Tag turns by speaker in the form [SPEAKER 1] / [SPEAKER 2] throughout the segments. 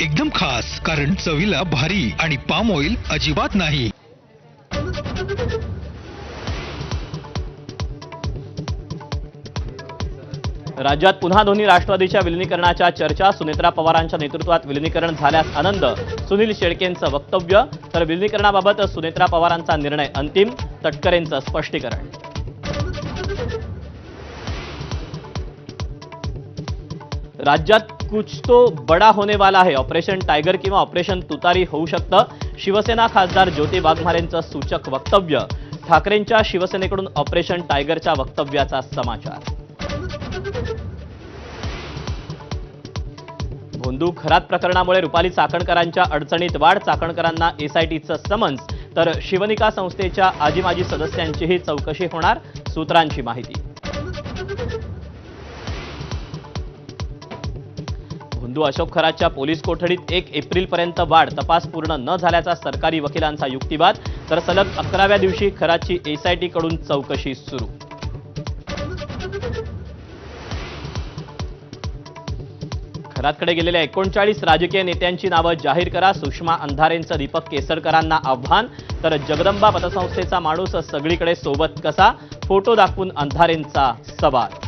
[SPEAKER 1] एकदम खास, कारण चवीला भारी आणि पाम ऑइल अजिबात नाही।
[SPEAKER 2] राज्यात पुन्हा दोन्ही राष्ट्रवादीच्या विलिनीकरणाच्या चर्चा। सुनेत्रा पवारांच्या नेतृत्वात विलिनीकरण झाल्यास आनंद, सुनील शेळकेंचं वक्तव्य। तर विलिनीकरणाबाबत सुनेत्रा पवारांचा निर्णय अंतिम, तटकरेंचं स्पष्टीकरण। राज्यात कुछ तो बड़ा होने वाला है, ऑपरेशन टायगर किंवा ऑपरेशन तुतारी होऊ शकतं। शिवसेना खासदार ज्योती वाघमारेंचं सूचक वक्तव्य। ठाकरेंच्या शिवसेनेकडून ऑपरेशन टायगरच्या वक्तव्याचा समाचार। भोंदू खरात प्रकरणामुळे रुपाली चाकणकरांच्या अडचणीत वाढ। चाकणकरांना एसआयटीचं समन्स, तर शिवनिका संस्थेच्या आजी माजी सदस्यांचीही चौकशी होणार, सूत्रांची माहिती। भोंदू अशोक खरातच्या पोलीस कोठडीत 1 एप्रिलपर्यंत वाढ। तपास पूर्ण न झाल्याचा सरकारी वकिलांचा युक्तिवाद। तर सलग 11व्या दिवशी खरातची एसआयटीकडून चौकशी सुरू। खरातकडे गेलेल्या 39 राजकीय नेत्यांची नावं जाहीर करा। सुषमा अंधारेंचं दीपक केसरकरांना आव्हान। तर जगदंबा पतसंस्थेचा माणूस सगळीकडे सोबत कसा, फोटो दाखवून अंधारेंचा सवाल।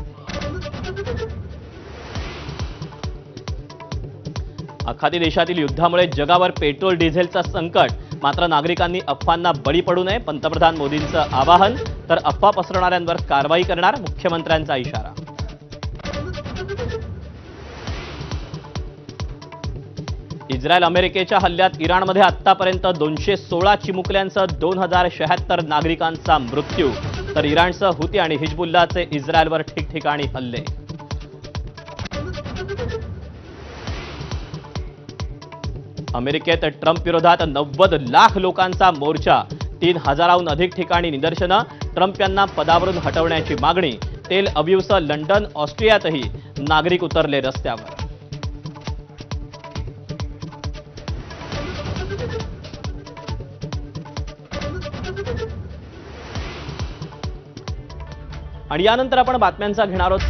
[SPEAKER 2] आखाती देशातील युद्धामुळे जगावर पेट्रोल डिझेलचं संकट, मात्र नागरिकांनी अफवांना बळी पडू नये, पंतप्रधान मोदींचं आवाहन। तर अफवा पसरवणाऱ्यांवर कारवाई करणार, मुख्यमंत्र्यांचा इशारा। इस्रायल अमेरिकेच्या हल्ल्यात इराणमध्ये आतापर्यंत 216 चिमुकल्यांसह 2076 नागरिकांचा मृत्यू। तर इराणसह हुती आणि हिजबुल्लाचे इस्रायलवर ठिकठिकाणी हल्ले। अमेरिकेत ट्रम्प विरोधात 90 लाख लोकांचा मोर्चा। 3000हून अधिक ठिकाणी निदर्शनं। ट्रम्प यांना पदावरून हटवण्याची मागणी। तेल अविवसह लंडन, ऑस्ट्रियातही नागरिक उतरले रस्त्यावर। आणि यानंतर आपण बातम्यांचा घेणार आहोत